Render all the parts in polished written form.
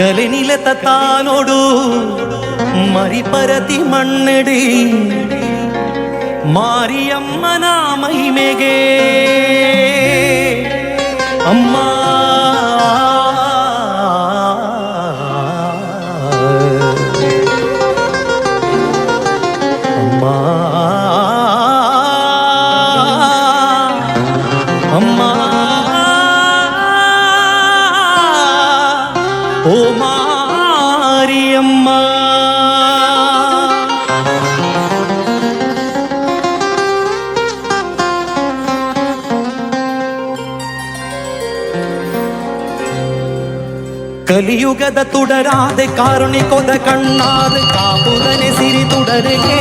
ಕಲೆ ನಿಲತ ತಾನೋಡು ಮರಿಪರತಿ ಮಣ್ಣಡಿ ಮಾರಿಯಮ್ಮನ ಮಹಿಮೆಗೆ ಅಮ್ಮ ಅಮ್ಮ ಅಮ್ಮ ಓ ಮಾರಿಯಮ್ಮ ಕಲಿಯುಗದ ತುಡರಾದೆ ಕಾರುಣಿಕೊದ ಕಣ್ಣಾದ ಕಾಪುದನೆ ಸಿರಿ ತುಡರೆಗೆ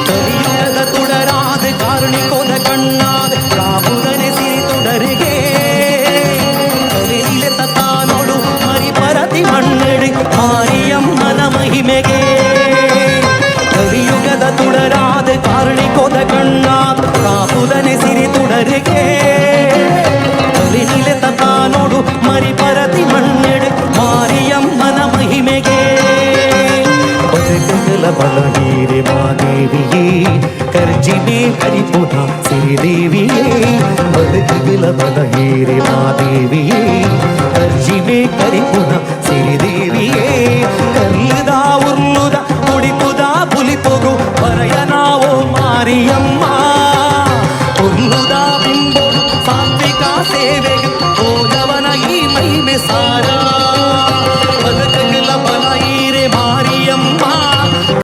ಕಲಿಯುಗದ ತುಡರಾದೆ ಕಾರುಣಿಕೊದ ಕಣ್ಣಾದ ಕಾಪುದನೆ ಸಿರಿ ತುಡರೆಗೆ ಕಲಿಲೆ ತಾನೋಡು ಮರಿಪರತಿ ಮಣ್ಣಡಿ ಮಾರಿಯಮ್ಮನ ಮಹಿಮೆಗೆ ಕಲಿಯುಗದ ತುಡರಾದ ಕಾರುಣಿಕೊದ ಕಣ್ಣಾದ ಕಾಪುದನೆ ಸಿರಿ ತುಡರೆಗೆ ಕಲಿಲೆ ತಾನೋಡು ಮರಿಪರತಿ ಮಣ್ಣೆಡೆ ಮಾರಿಯಮ್ಮನ ಮಹಿಮೆಗೆ ಬದುಕಲ ಬಲಗೀರೆ ಮಾದೇವಿಯೇ ಕರ್ಜಿಬೆ ಹರಿಪುಧ ಸಿರಿದೇವಿಯೇ ಬದುಕಲ ಬಲಗೀರೆ ಮಾದೇವಿ